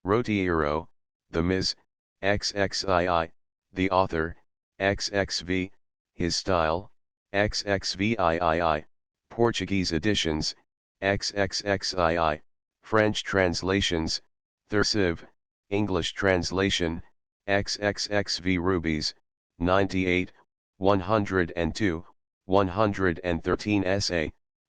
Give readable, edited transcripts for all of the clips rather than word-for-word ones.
Rotiero, the Ms. XXII, the author, XXV, his style, XXVIII, Portuguese editions, XXXII, French translations, Thursive, English translation, XXXV Rubies, 98, 102, 113 SA,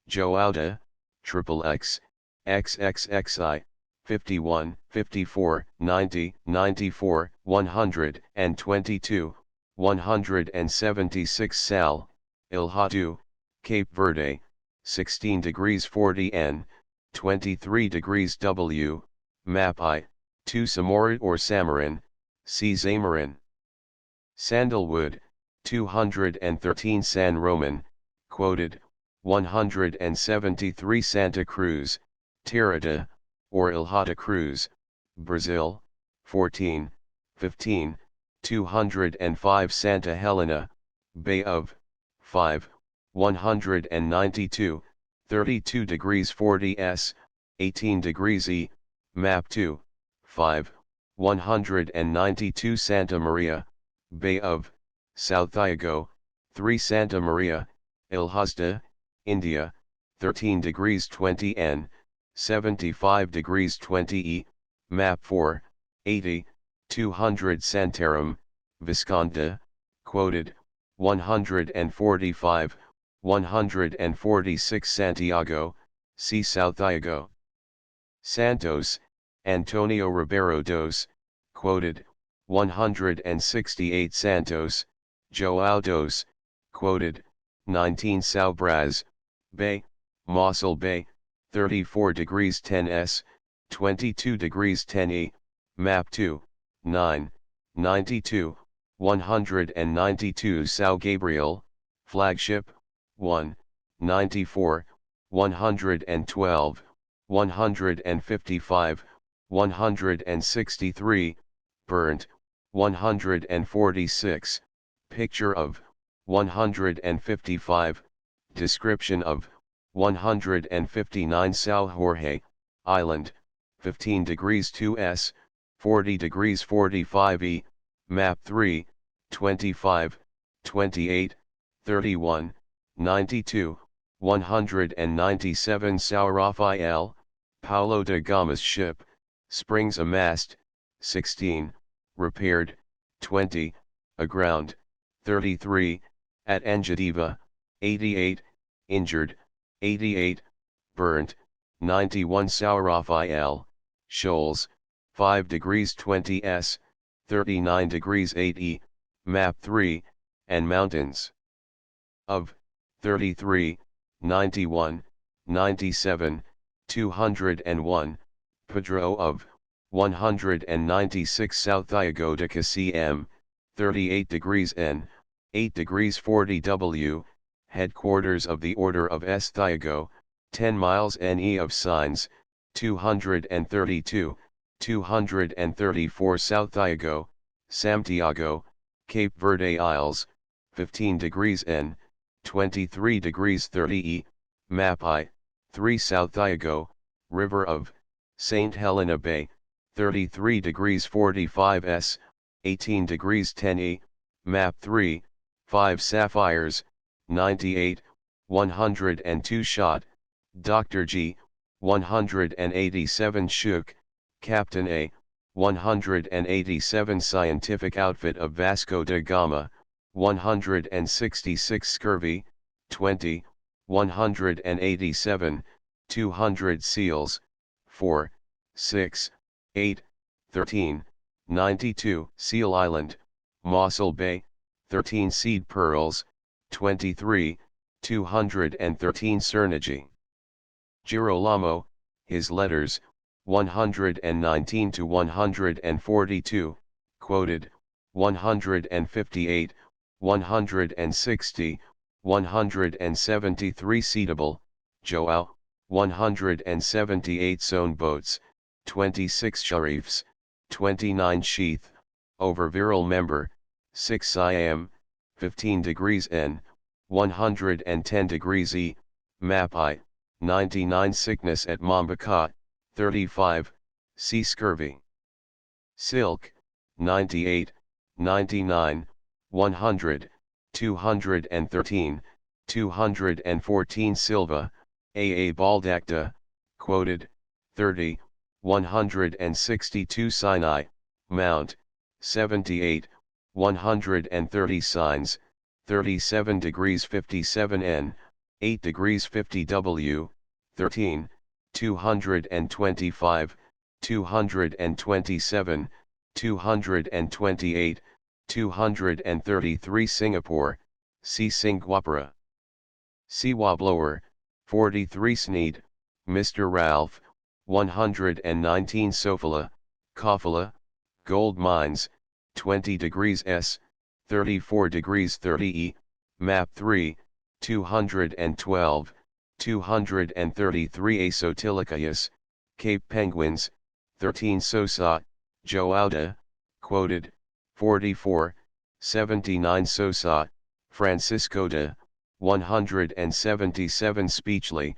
Joauda, XXX, XXXI, 51, 54, 90, 94, 122, 176 Sal, Ilhatu, Cape Verde, 16 degrees 40 N, 23 degrees W, Map I, 2 Samorin or Samarin, C. Zamarin. Sandalwood, 213 San Roman, quoted, 173 Santa Cruz, Tirada, or Ilhata Cruz, Brazil, 14, 15, 205 Santa Helena, Bay of, 5, 192, 32 degrees 40 S, 18 degrees E, Map 2, 5, 192 Santa Maria, Bay of, South Iago, 3 Santa Maria, Ilhasta, India, 13 degrees 20 N, 75 degrees 20 E, Map 4, 80, 200 Santarem, Visconta, quoted, 145, 146 Santiago, see South Iago. Santos, Antonio Ribeiro dos, quoted, 168 Santos, João dos, quoted, 19 São Brás, Bay, Mossel Bay, 34 degrees 10 S, 22 degrees 10 E, Map 2, 9, 92, 192 São Gabriel, Flagship, 1, 94, 112, 155, 163, Burnt, 146, Picture of, 155, Description of, 159 São Jorge, Island, 15 degrees 2 S, 40 degrees 45 E, Map 3, 25, 28, 31, 92, 197 São Rafael, Paulo de Gama's ship, springs a mast, 16, repaired, 20, aground, 33, at Angediva, 88, injured, 88, burnt, 91 São Rafael, shoals, 5 degrees 20 S, 39 degrees 8 E, Map 3, and mountains. Of, 33, 91, 97, 201, Pedro of, 196 South Iago de Cm, 38 degrees N, 8 degrees 40 W, headquarters of the Order of S. Thiago, 10 miles NE of signs, 232, 234 South Iago, Santiago, Cape Verde Isles, 15 degrees N, 23 degrees 30 E, Map I, 3 South Iago, River of, St. Helena Bay, 33 degrees 45 S, 18 degrees 10 E, Map 3, 5 Sapphires, 98, 102 Shot, Dr. G, 187 Shook, Captain A, 187 Scientific Outfit of Vasco da Gama, 166 Scurvy, 20, 187, 200 Seals, 4, 6, 8, 13, 92 Seal Island, Mossel Bay, 13 Seed Pearls, 23, 213 Cernigi. Girolamo, his letters, 119 to 142, quoted, 158, 160, 173 Seedable, Joao, 178 Sewn Boats, 26 Sharifs, 29 Sheath, over virile member, 6 Siam, 15 degrees N, 110 degrees E, Map I, 99 Sickness at Mombasa, 35, C. Scurvy. Silk, 98, 99, 100, 213, 214 Silva, A. Baldacta, quoted, 30, 162 Sinai, Mount, 78, 130 Signs, 37 degrees 57 N, 8 degrees 50 W, 13, 225, 227, 228, 233 Singapore, C. Singapura. Siwa Blower, 43 Sneed, Mr. Ralph, 119 Sofala, Kafala, Gold Mines, 20 degrees S, 34 degrees 30 E, Map 3, 212, 233 Asotilicus, Cape Penguins, 13 Sosa, Joauda, quoted, 44, 79 Sosa, Francisco de, 177 Speechly,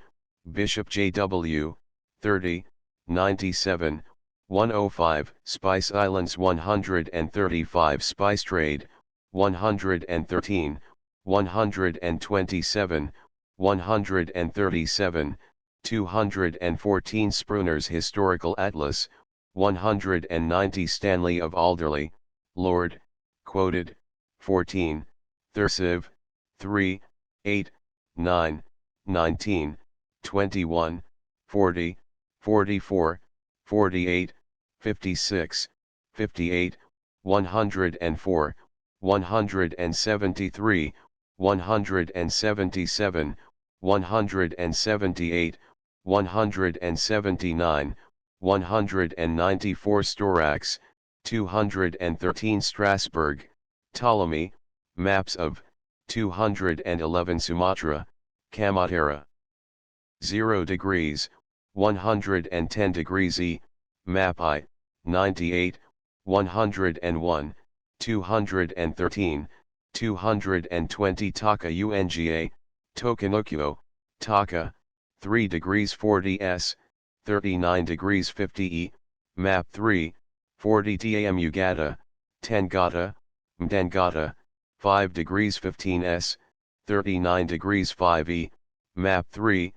Bishop J.W., 30, 97, 105 Spice Islands 135 Spice Trade, 113, 127, 137, 214 Spruner's Historical Atlas, 190 Stanley of Alderley, Lord, quoted, 14, Thursive, 3, 8, 9, 19, 21, 40, 44, 48, 56, 58, 104, 173, 177, 178, 179, 194 Storax, 213 Strasbourg, Ptolemy, maps of, 211 Sumatra, Kamatera. 0 degrees, 110 degrees E, map I, 98, 101, 213, 220 Taka Unga, Tokanukyo, Taka, 3 degrees 40 S, 39 degrees 50 E, map 3, 40 TAM Ugata, Tangata, Mdangata, 5 degrees 15 S, 39 degrees 5 E, map 3,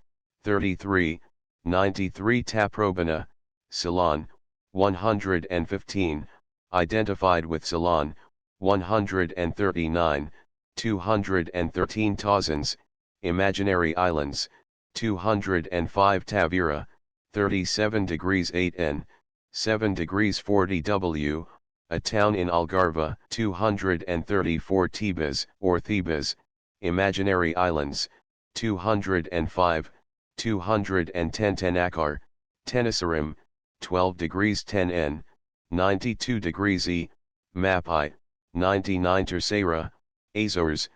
33, 93 Taprobana, Ceylon, 115, identified with Ceylon, 139, 213 Tazans, Imaginary Islands, 205 Tavira, 37 degrees 8 N, 7 degrees 40 W, a town in Algarve, 234 Tebas, or Thebas, Imaginary Islands, 205, 210 Tenakar, Tenasserim, 12 degrees 10 N, 92 degrees E, map I, 99 Terceira, Azores,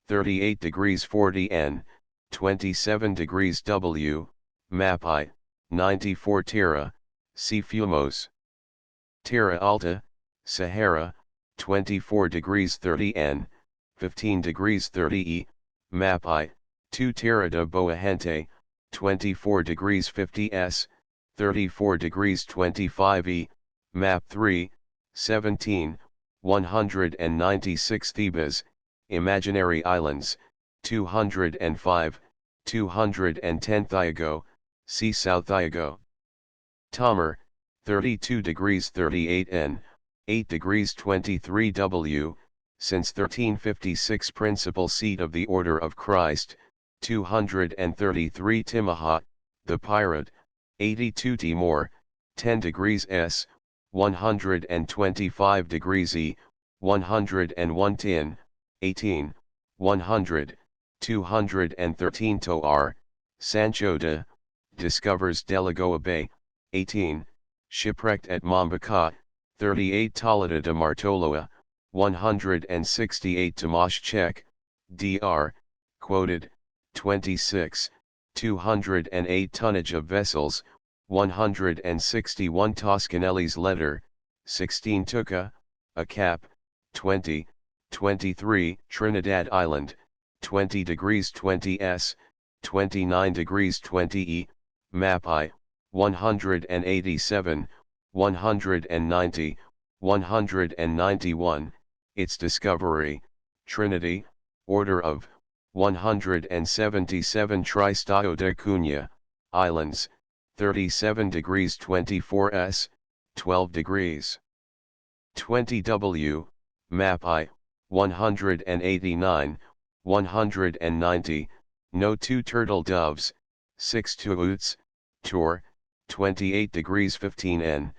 38 degrees 40 N, 27 degrees W, map I, 94 Terra, C. Fumos. Terra Alta, Sahara, 24 degrees 30 N, 15 degrees 30 E, map I, 2 Terra de Boa Gente, 24 degrees 50 S, 34 degrees 25 E, map 3, 17, 196 Thebes, Imaginary Islands, 205, 210 Thiago, see South Thiago. Tamar, 32 degrees 38 N, 8 degrees 23 W, since 1356 principal seat of the Order of Christ, 233 Timaha, the Pirate, 82 Timor, 10 degrees S, 125 degrees E, 101 Tin, 18, 100, 213 Toar, Sancho de, discovers Delagoa Bay, 18, shipwrecked at Mombasa, 38 Tolida de Martoloa, 168 Tomaszczek, Dr., quoted, 26, 208 tonnage of vessels, 161 Toscanelli's letter, 16 Tuca, a cap, 20, 23 Trinidad Island, 20 degrees 20 S, 29 degrees 20 E, map I, 187, 190, 191, its discovery, Trinity, order of, 177 Tristão da Cunha, Islands, 37 degrees 24 S, 12 degrees 20 W, map I, 189, 190, no 2 turtle doves, 6 tuots, Tor, 28 degrees 15 N,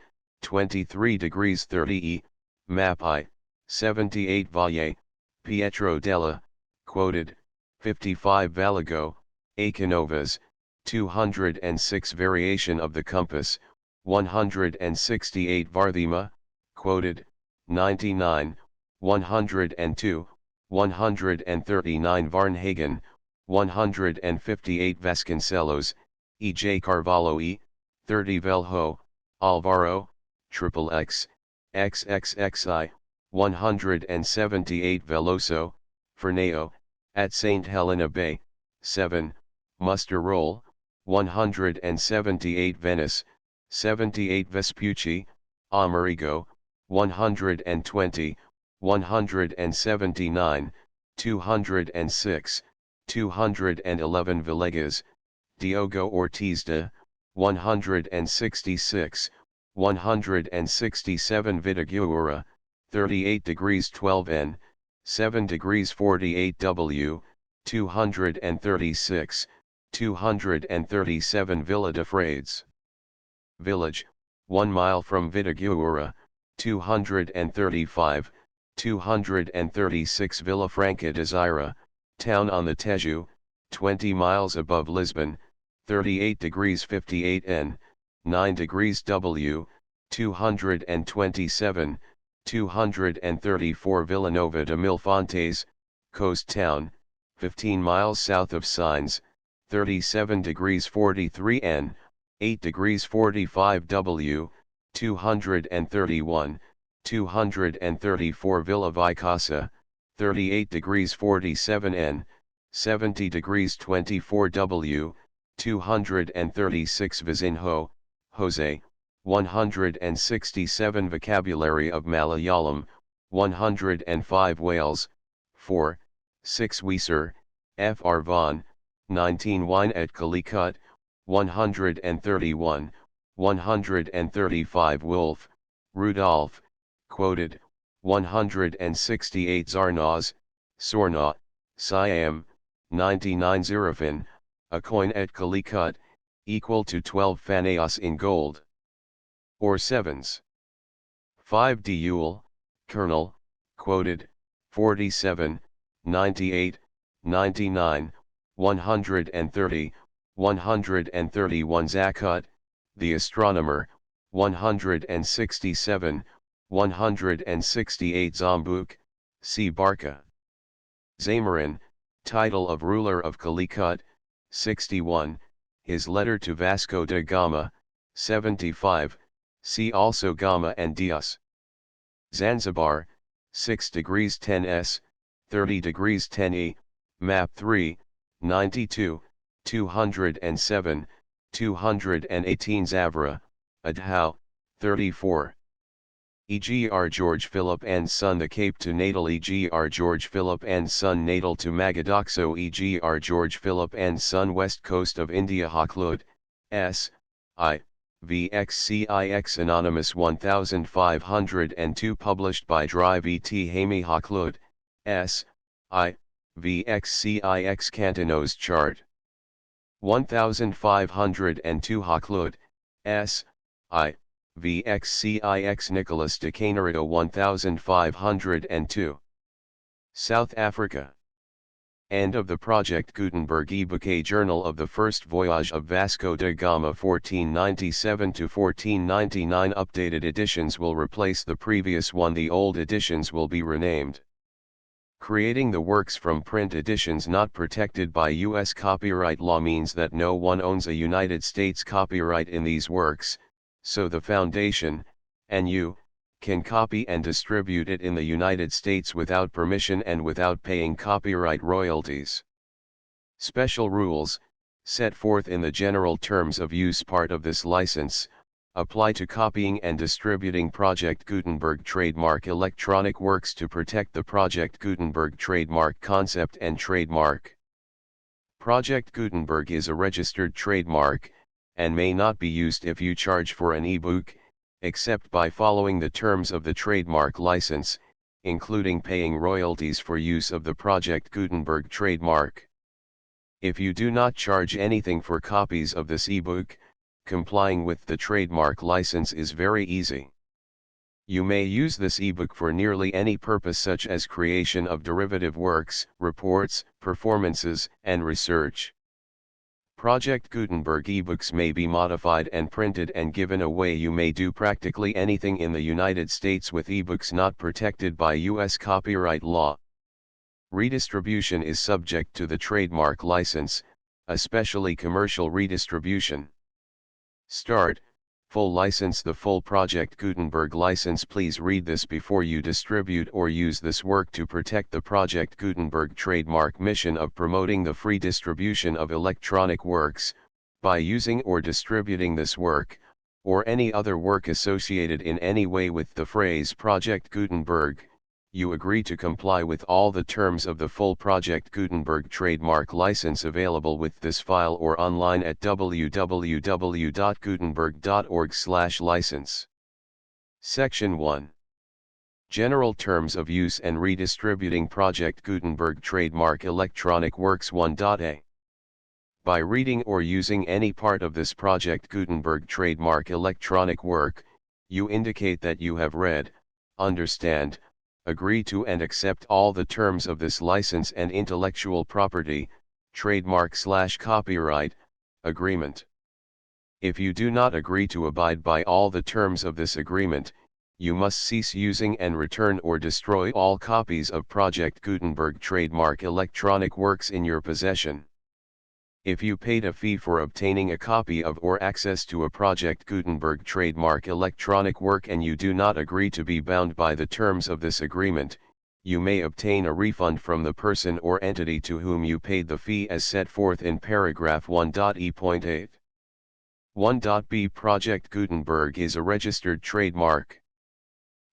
23 degrees 30 E, map I, 78 Valle, Pietro della, quoted, 55 Valago, Acanovas, 206 variation of the compass, 168 Varthema, quoted, 99, 102, 139 Varnhagen, 158 Vasconcelos, E. J. Carvalho E, 30 Velho, Alvaro, XXX, XXXI, 178 Veloso, Ferneo, at St. Helena Bay, 7, Muster Roll, 178 Venice, 78 Vespucci, Amerigo, 120, 179, 206, 211 Villegas, Diogo Ortiz de, 166, 167 Vitiguura, 38 degrees 12 N, 7 degrees 48 W, 236, 237 Villa de Frades. Village, 1 mile from Vitiguura, 235, 236 Villa Franca de Xira, town on the Tejo, 20 miles above Lisbon, 38 degrees 58 N, 9 degrees W, 227, 234 Villanova de Milfontes, coast town, 15 miles south of Sines, 37 degrees 43 N, 8 degrees 45 W, 231, 234 Villa Vicasa, 38 degrees 47 N, 70 degrees 24 W, 236 Vizinho, Jose, 167 Vocabulary of Malayalam, 105 Wales, 4, 6 Weser, Fr Vaughan, 19 Wine at Calicut, 131, 135 Wolf, Rudolph, quoted, 168 Zarnaz, Sorna, Siam, 99 Zirafin, a coin at Calicut, equal to 12 Phaneos in gold. Or sevens. 5 Diul, Colonel, quoted, 47, 98, 99, 130, 131 Zakut, the astronomer, 167, 168 Zambuk, C. Barca. Zamarin, title of ruler of Calicut, 61, his letter to Vasco da Gama, 75, see also Gama and Dias. Zanzibar, 6 degrees 10 S, 30 degrees 10 E, map 3, 92, 207, 218 Zavra, Adhau, 34. E.G.R. George Philip and Son the Cape to Natal E.G.R. George Philip and Son Natal to Magadoxo E.G.R. George Philip and Son West Coast of India Haklud, S. I. VXCIX Anonymous 1502 published by Drive Et Hami Haklud, S. I. VXCIX Cantonos Chart 1502 Haklud, S. I. VXCIX Nicholas de Canarito 1502. South Africa. End of the Project Gutenberg eBook. Journal of the First Voyage of Vasco da Gama 1497 to 1499. Updated editions will replace the previous one. The old editions will be renamed. Creating the works from print editions not protected by U.S. copyright law means that no one owns a United States copyright in these works, so the Foundation, and you, can copy and distribute it in the United States without permission and without paying copyright royalties. Special rules, set forth in the general terms of use part of this license, Apply to copying and distributing Project Gutenberg trademark electronic works to protect the Project Gutenberg trademark concept and trademark. Project Gutenberg is a registered trademark, and may not be used if you charge for an ebook, except by following the terms of the trademark license, including paying royalties for use of the Project Gutenberg trademark. If you do not charge anything for copies of this ebook, complying with the trademark license is very easy. You may use this ebook for nearly any purpose such as creation of derivative works, reports, performances, and research. Project Gutenberg ebooks may be modified and printed and given away. You may do practically anything in the United States with ebooks not protected by U.S. copyright law. Redistribution is subject to the trademark license, especially commercial redistribution. Start. Full license. The full Project Gutenberg license. Please read this before you distribute or use this work to protect the Project Gutenberg trademark mission of promoting the free distribution of electronic works. By using or distributing this work, or any other work associated in any way with the phrase Project Gutenberg, you agree to comply with all the terms of the full Project Gutenberg trademark license available with this file or online at www.gutenberg.org/license. Section 1. General Terms of Use and Redistributing Project Gutenberg Trademark Electronic Works 1.a. By reading or using any part of this Project Gutenberg trademark electronic work, you indicate that you have read, understand, agree to and accept all the terms of this license and intellectual property, trademark/copyright, agreement. If you do not agree to abide by all the terms of this agreement, you must cease using and return or destroy all copies of Project Gutenberg trademark electronic works in your possession. If you paid a fee for obtaining a copy of or access to a Project Gutenberg trademark electronic work and you do not agree to be bound by the terms of this agreement, you may obtain a refund from the person or entity to whom you paid the fee as set forth in paragraph 1.e.8. 1.b. Project Gutenberg is a registered trademark.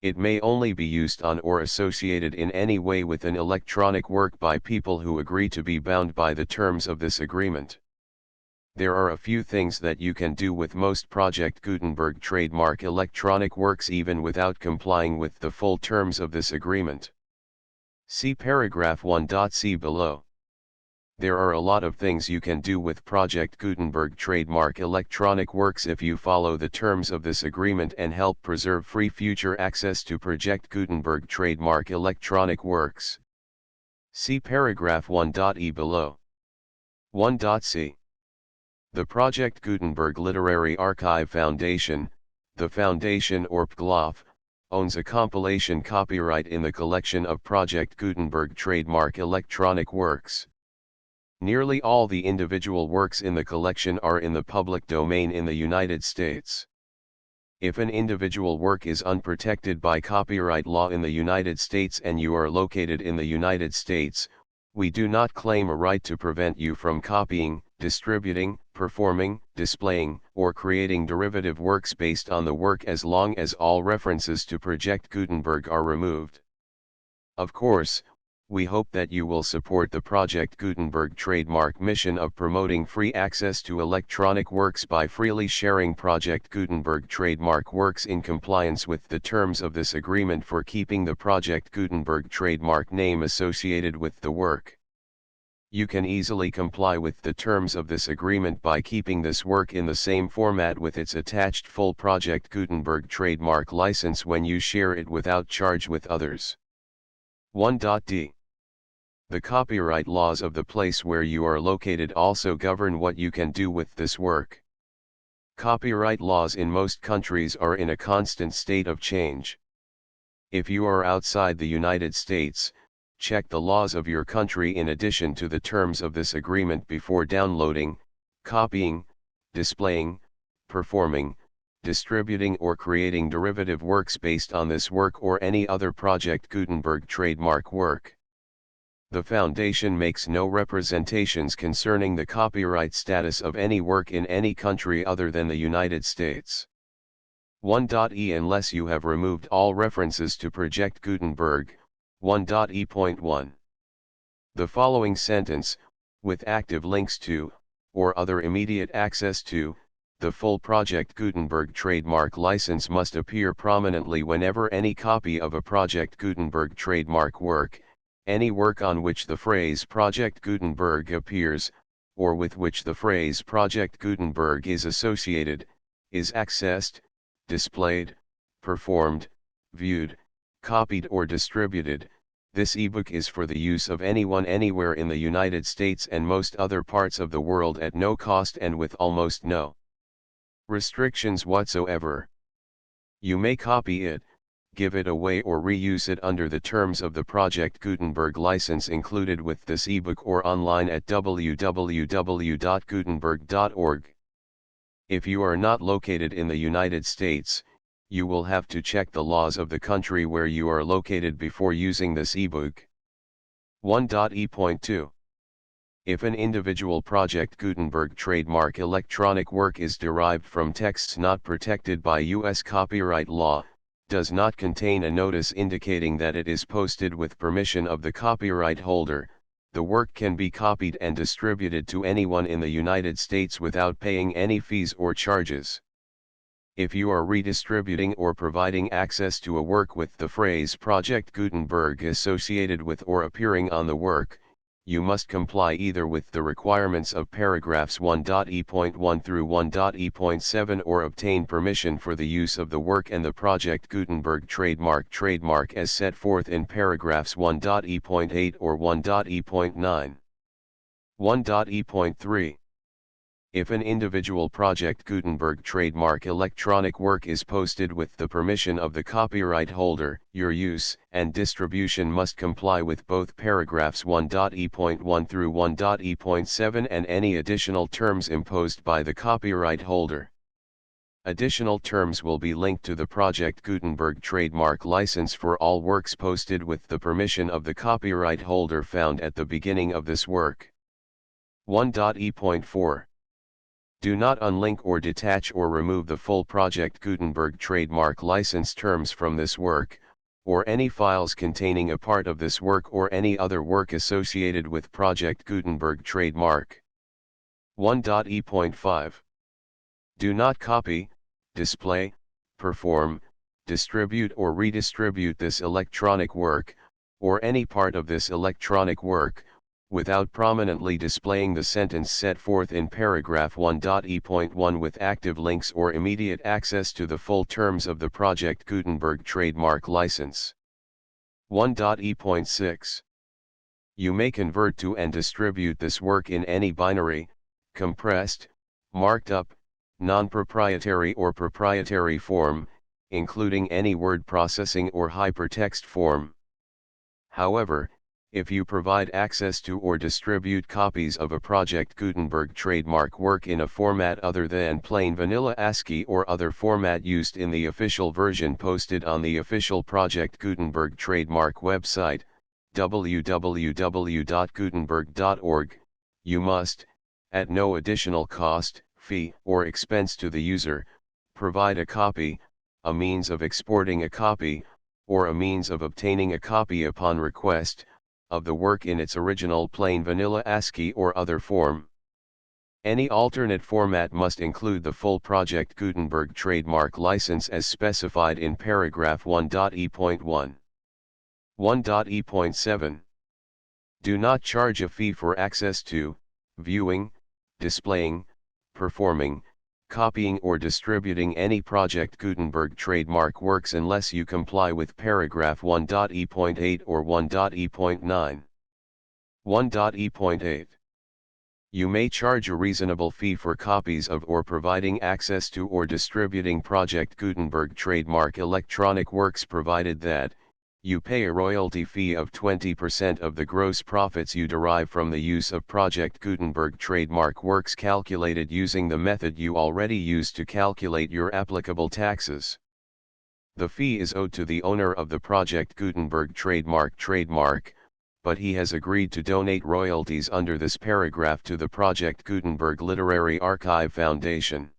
It may only be used on or associated in any way with an electronic work by people who agree to be bound by the terms of this agreement. There are a few things that you can do with most Project Gutenberg trademark electronic works even without complying with the full terms of this agreement. See paragraph 1.c below. There are a lot of things you can do with Project Gutenberg trademark electronic works if you follow the terms of this agreement and help preserve free future access to Project Gutenberg trademark electronic works. See paragraph 1.e below. 1.c. The Project Gutenberg Literary Archive Foundation, the Foundation or PGLOF, owns a compilation copyright in the collection of Project Gutenberg trademark electronic works. Nearly all the individual works in the collection are in the public domain in the United States. If an individual work is unprotected by copyright law in the United States and you are located in the United States, we do not claim a right to prevent you from copying, distributing, performing, displaying, or creating derivative works based on the work as long as all references to Project Gutenberg are removed. Of course, we hope that you will support the Project Gutenberg trademark mission of promoting free access to electronic works by freely sharing Project Gutenberg trademark works in compliance with the terms of this agreement for keeping the Project Gutenberg trademark name associated with the work. You can easily comply with the terms of this agreement by keeping this work in the same format with its attached full Project Gutenberg trademark license when you share it without charge with others. 1.d. The copyright laws of the place where you are located also govern what you can do with this work. Copyright laws in most countries are in a constant state of change. If you are outside the United States, check the laws of your country in addition to the terms of this agreement before downloading, copying, displaying, performing, distributing or creating derivative works based on this work or any other Project Gutenberg trademark work. The Foundation makes no representations concerning the copyright status of any work in any country other than the United States. 1.e unless you have removed all references to Project Gutenberg, 1.e.1. The following sentence, with active links to, or other immediate access to, the full Project Gutenberg trademark license must appear prominently whenever any copy of a Project Gutenberg trademark work, any work on which the phrase Project Gutenberg appears, or with which the phrase Project Gutenberg is associated, is accessed, displayed, performed, viewed, copied or distributed. This ebook is for the use of anyone anywhere in the United States and most other parts of the world at no cost and with almost no restrictions whatsoever. You may copy it, give it away or reuse it under the terms of the Project Gutenberg license included with this ebook or online at www.gutenberg.org. If you are not located in the United States, you will have to check the laws of the country where you are located before using this ebook. 1.e.2. If an individual Project Gutenberg trademark electronic work is derived from texts not protected by U.S. copyright law, does not contain a notice indicating that it is posted with permission of the copyright holder, the work can be copied and distributed to anyone in the United States without paying any fees or charges. If you are redistributing or providing access to a work with the phrase Project Gutenberg associated with or appearing on the work, you must comply either with the requirements of paragraphs 1.e.1 through 1.e.7 or obtain permission for the use of the work and the Project Gutenberg trademark as set forth in paragraphs 1.e.8 or 1.e.9. 1.e.3. If an individual Project Gutenberg trademark electronic work is posted with the permission of the copyright holder, your use and distribution must comply with both paragraphs 1.e.1 through 1.e.7 and any additional terms imposed by the copyright holder. Additional terms will be linked to the Project Gutenberg trademark license for all works posted with the permission of the copyright holder found at the beginning of this work. 1.e.4. Do not unlink or detach or remove the full Project Gutenberg trademark license terms from this work, or any files containing a part of this work or any other work associated with Project Gutenberg trademark. 1.e.5. Do not copy, display, perform, distribute or redistribute this electronic work, or any part of this electronic work, without prominently displaying the sentence set forth in paragraph 1.e.1 with active links or immediate access to the full terms of the Project Gutenberg trademark license. 1.e.6. You may convert to and distribute this work in any binary, compressed, marked up, non-proprietary or proprietary form, including any word processing or hypertext form. However, if you provide access to or distribute copies of a Project Gutenberg trademark work in a format other than plain vanilla ASCII or other format used in the official version posted on the official Project Gutenberg trademark website, www.gutenberg.org, you must, at no additional cost, fee, or expense to the user, provide a copy, a means of exporting a copy, or a means of obtaining a copy upon request, of the work in its original plain vanilla ASCII or other form. Any alternate format must include the full Project Gutenberg trademark license as specified in paragraph 1.e.1. 1.e.7. Do not charge a fee for access to, viewing, displaying, performing, copying or distributing any Project Gutenberg trademark works unless you comply with paragraph 1.e.8 or 1.e.9. 1.e.8. You may charge a reasonable fee for copies of or providing access to or distributing Project Gutenberg trademark electronic works provided that, you pay a royalty fee of 20% of the gross profits you derive from the use of Project Gutenberg trademark works calculated using the method you already use to calculate your applicable taxes. The fee is owed to the owner of the Project Gutenberg trademark, but he has agreed to donate royalties under this paragraph to the Project Gutenberg Literary Archive Foundation.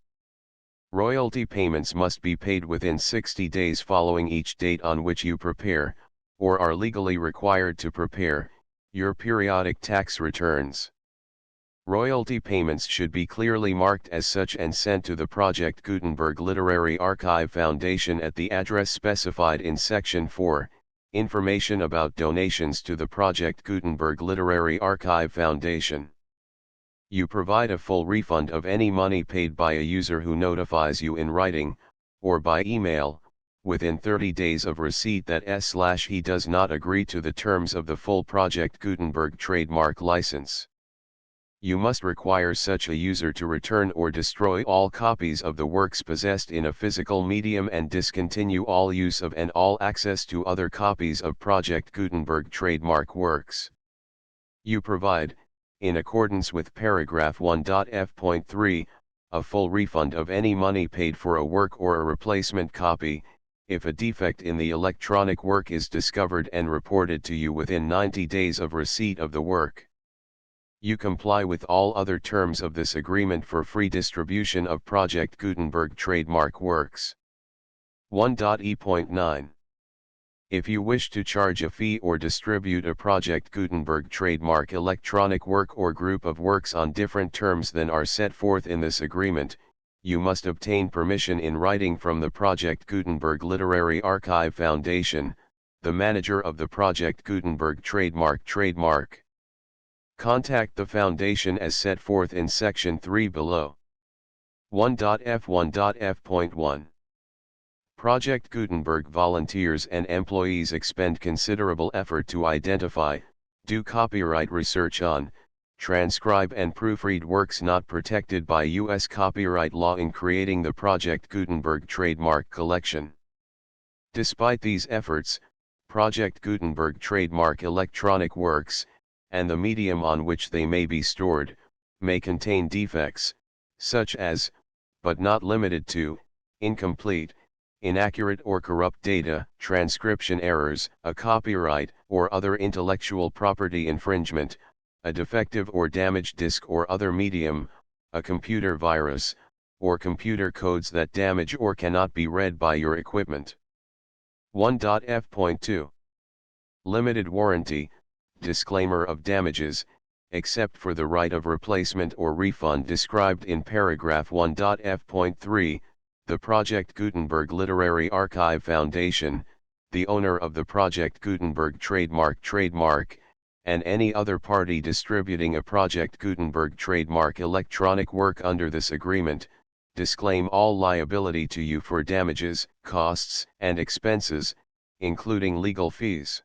Royalty payments must be paid within 60 days following each date on which you prepare, or are legally required to prepare, your periodic tax returns. Royalty payments should be clearly marked as such and sent to the Project Gutenberg Literary Archive Foundation at the address specified in Section 4, Information about donations to the Project Gutenberg Literary Archive Foundation. You provide a full refund of any money paid by a user who notifies you in writing, or by email, within 30 days of receipt that he does not agree to the terms of the full Project Gutenberg trademark license. You must require such a user to return or destroy all copies of the works possessed in a physical medium and discontinue all use of and all access to other copies of Project Gutenberg trademark works. You provide, in accordance with paragraph 1.f.3, a full refund of any money paid for a work or a replacement copy, if a defect in the electronic work is discovered and reported to you within 90 days of receipt of the work. You comply with all other terms of this agreement for free distribution of Project Gutenberg trademark works. 1.e.9. If you wish to charge a fee or distribute a Project Gutenberg trademark electronic work or group of works on different terms than are set forth in this agreement, you must obtain permission in writing from the Project Gutenberg Literary Archive Foundation, the manager of the Project Gutenberg trademark. Contact the Foundation as set forth in Section 3 below. 1.f1.f.1. Project Gutenberg volunteers and employees expend considerable effort to identify, do copyright research on, transcribe and proofread works not protected by U.S. copyright law in creating the Project Gutenberg trademark collection. Despite these efforts, Project Gutenberg trademark electronic works, and the medium on which they may be stored, may contain defects, such as, but not limited to, incomplete, inaccurate or corrupt data, transcription errors, a copyright or other intellectual property infringement, a defective or damaged disk or other medium, a computer virus, or computer codes that damage or cannot be read by your equipment. 1.f.2. Limited warranty, disclaimer of damages, except for the right of replacement or refund described in paragraph 1.f.3, the Project Gutenberg Literary Archive Foundation, the owner of the Project Gutenberg trademark, and any other party distributing a Project Gutenberg trademark electronic work under this agreement, disclaim all liability to you for damages, costs, and expenses, including legal fees.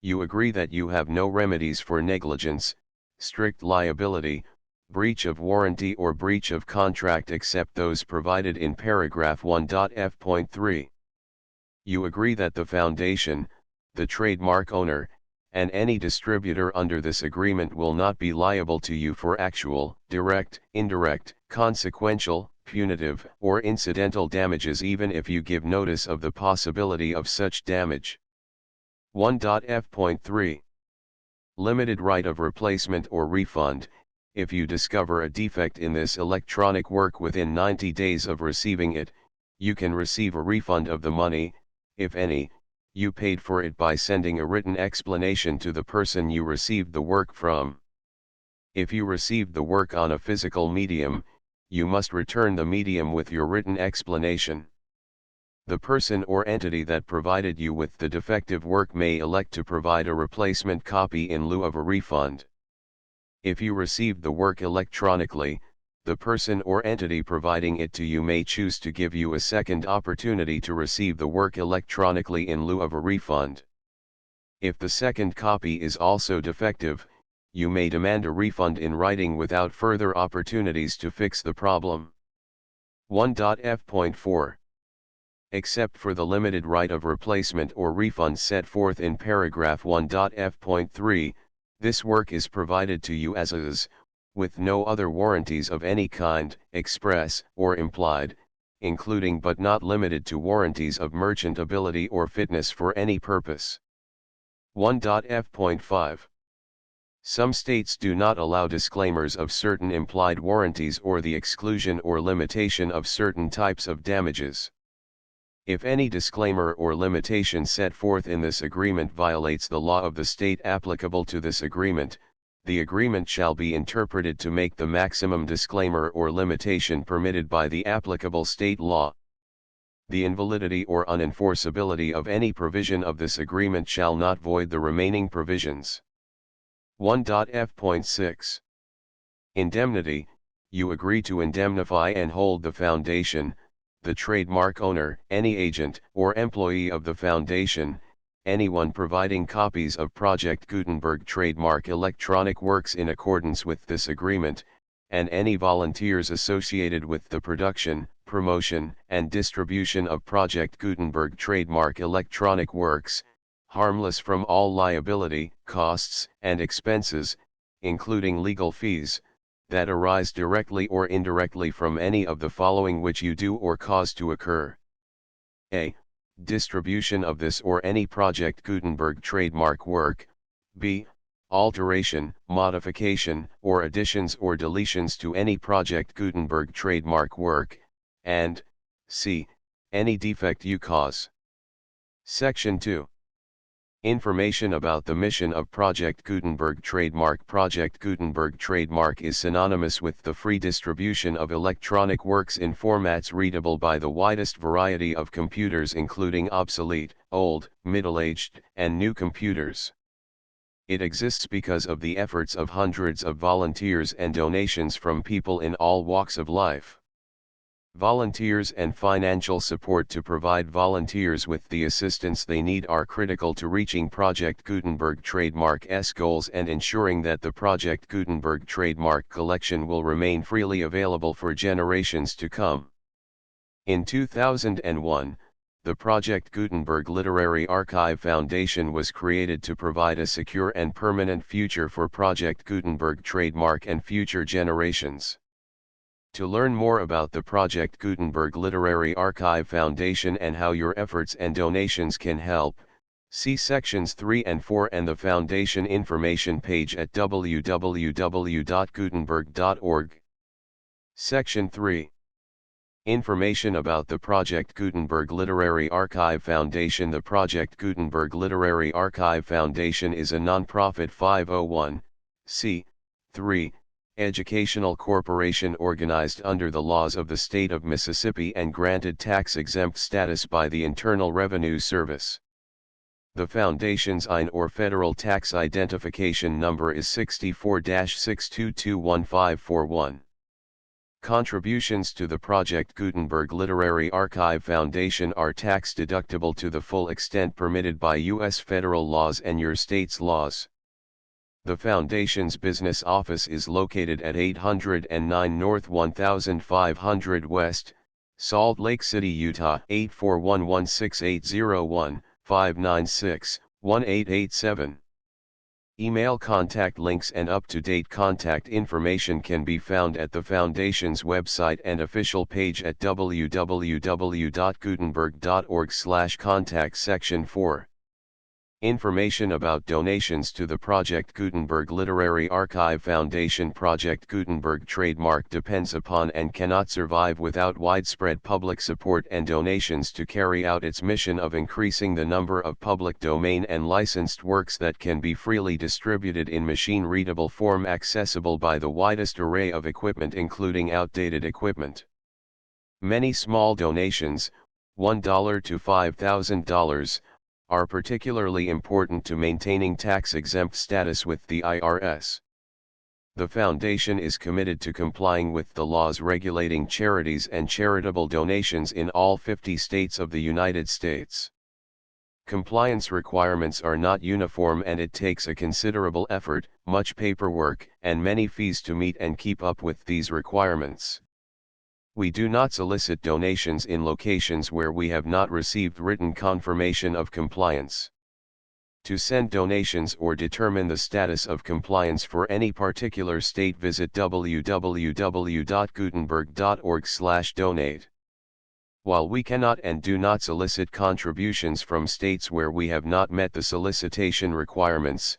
You agree that you have no remedies for negligence, strict liability, breach of warranty or breach of contract except those provided in paragraph 1.f.3. You agree that the Foundation, the trademark owner, and any distributor under this agreement will not be liable to you for actual, direct, indirect, consequential, punitive, or incidental damages even if you give notice of the possibility of such damage. 1.f.3. Limited right of replacement or refund. If you discover a defect in this electronic work within 90 days of receiving it, you can receive a refund of the money, if any, you paid for it by sending a written explanation to the person you received the work from. If you received the work on a physical medium, you must return the medium with your written explanation. The person or entity that provided you with the defective work may elect to provide a replacement copy in lieu of a refund. If you received the work electronically, the person or entity providing it to you may choose to give you a second opportunity to receive the work electronically in lieu of a refund. If the second copy is also defective, you may demand a refund in writing without further opportunities to fix the problem. 1.f.4. Except for the limited right of replacement or refund set forth in paragraph 1.f.3, this work is provided to you as is, with no other warranties of any kind, express or implied, including but not limited to warranties of merchantability or fitness for any purpose. 1.f.5. Some states do not allow disclaimers of certain implied warranties or the exclusion or limitation of certain types of damages. If any disclaimer or limitation set forth in this agreement violates the law of the state applicable to this agreement, the agreement shall be interpreted to make the maximum disclaimer or limitation permitted by the applicable state law. The invalidity or unenforceability of any provision of this agreement shall not void the remaining provisions. 1.f.6 Indemnity. You agree to indemnify and hold the foundation, the trademark owner, any agent or employee of the foundation, anyone providing copies of Project Gutenberg trademark electronic works in accordance with this agreement, and any volunteers associated with the production, promotion, and distribution of Project Gutenberg trademark electronic works, harmless from all liability, costs, and expenses, including legal fees, that arise directly or indirectly from any of the following which you do or cause to occur. A. Distribution of this or any Project Gutenberg trademark work. B. Alteration, modification, or additions or deletions to any Project Gutenberg trademark work, and C. Any defect you cause. Section 2. Information about the mission of Project Gutenberg trademark. Project Gutenberg trademark is synonymous with the free distribution of electronic works in formats readable by the widest variety of computers, including obsolete, old, middle-aged, and new computers. It exists because of the efforts of hundreds of volunteers and donations from people in all walks of life. Volunteers and financial support to provide volunteers with the assistance they need are critical to reaching Project Gutenberg trademark's goals and ensuring that the Project Gutenberg trademark collection will remain freely available for generations to come. In 2001, the Project Gutenberg Literary Archive Foundation was created to provide a secure and permanent future for Project Gutenberg trademark and future generations. To learn more about the Project Gutenberg Literary Archive Foundation and how your efforts and donations can help, see sections 3 and 4 and the Foundation information page at www.gutenberg.org. Section 3. Information about the Project Gutenberg Literary Archive Foundation. The Project Gutenberg Literary Archive Foundation is a non-profit 501(c)(3) educational corporation organized under the laws of the state of Mississippi and granted tax-exempt status by the Internal Revenue Service. The Foundation's IN or Federal Tax Identification Number is 64-6221541. Contributions to the Project Gutenberg Literary Archive Foundation are tax-deductible to the full extent permitted by U.S. federal laws and your state's laws. The Foundation's business office is located at 809 North 1500 West, Salt Lake City, Utah 841-16801-596-1887. Email contact links and up-to-date contact information can be found at the Foundation's website and official page at www.gutenberg.org/contact. Section 4. Information about donations to the Project Gutenberg Literary Archive Foundation. Project Gutenberg trademark depends upon and cannot survive without widespread public support and donations to carry out its mission of increasing the number of public domain and licensed works that can be freely distributed in machine-readable form accessible by the widest array of equipment, including outdated equipment. Many small donations, $1 to $5,000, are particularly important to maintaining tax-exempt status with the IRS. The Foundation is committed to complying with the laws regulating charities and charitable donations in all 50 states of the United States. Compliance requirements are not uniform and it takes a considerable effort, much paperwork, and many fees to meet and keep up with these requirements. We do not solicit donations in locations where we have not received written confirmation of compliance. To send donations or determine the status of compliance for any particular state, visit www.gutenberg.org/donate. While we cannot and do not solicit contributions from states where we have not met the solicitation requirements,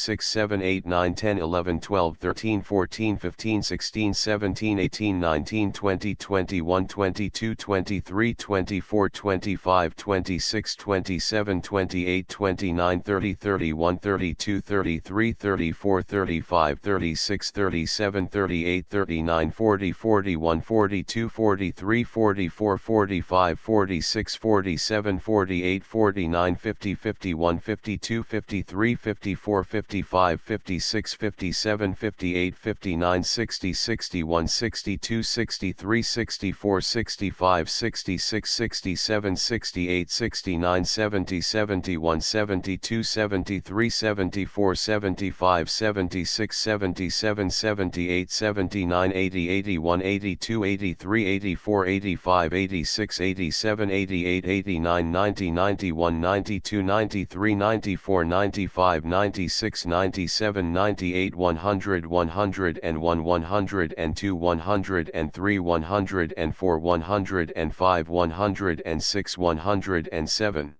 6, 7, 8, 9, 10, 11, 12 13 14 15 16 17 18 19 20 21 22 23 24 25 26 27 28 29 30 31 32 33 34 35 36 37 38 39 40 41 42 43 44 45 46 47 48 49 50 51 52 53 54 55 56 57 58 59 60 61 62 63 64 65 66 67 68 69 70 71 72 73 74 75 76 77 78 79 80 81 82 83 84 85 86 87 88 89 90 91 92 93 94 95 96 97 98 100 101 102 103 104 105 106 107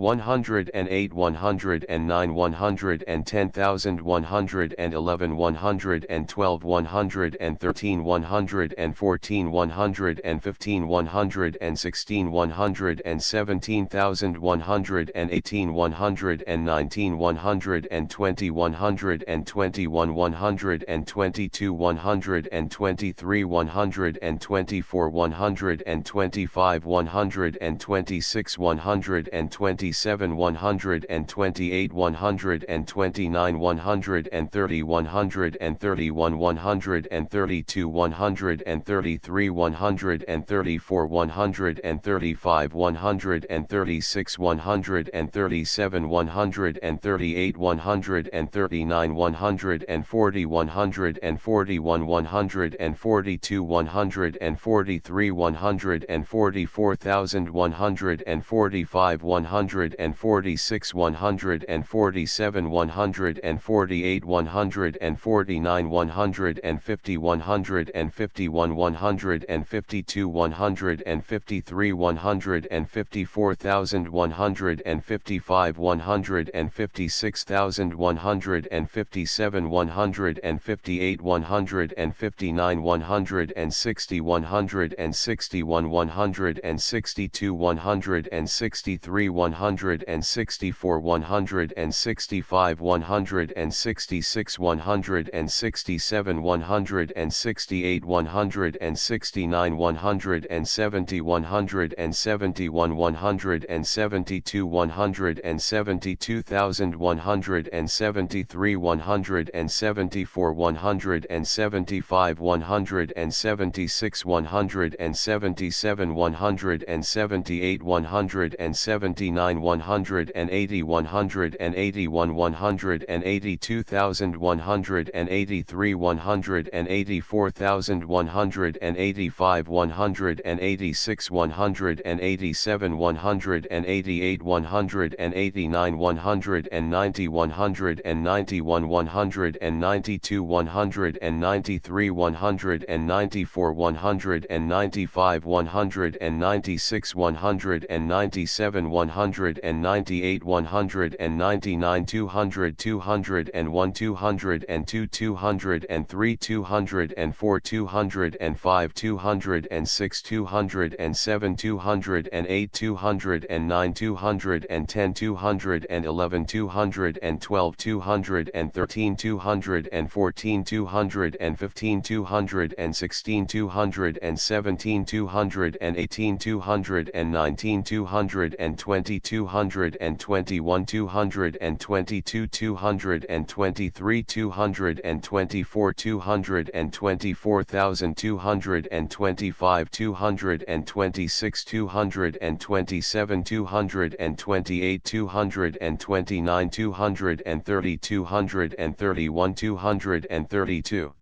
108 109 110,000 111 112 113 114 115 116 117,000 118 119 120 121 122 123 124 125 126 127 128 129 130 131 132 133 134 135 136 137 138 139 140 141 142 143 144,145 146 147 148 149 150 151 152 153 154,155 156,157 158 159 160 161 162 163 164 165 166 167 168 169 170 171 172 172,173 174 175 176 177 178 179 180 181 182,183 184,185 186 187 188 189 190 191 192 193 194 195 196 197 198 199 200 201 202 203 204 205 206 207 208 209 210 211 212 213 214 215 216 217 218 219 220 221 222 223 224 224,225 226 227 228 229 230 231 232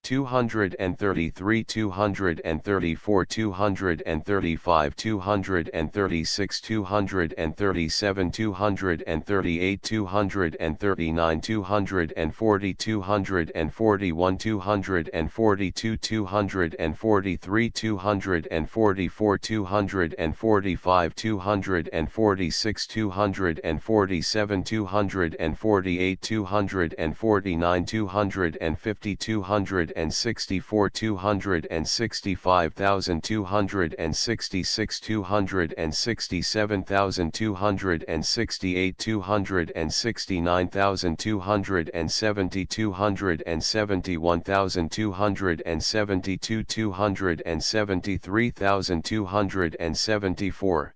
233, 234, 235, 236, 237, 238, 239, 240, 241, 242, 243, 244, 245, 246, 247, 248, 249, 250, 264, 265,266, 267,268, 269,270, 271,272, 273,274.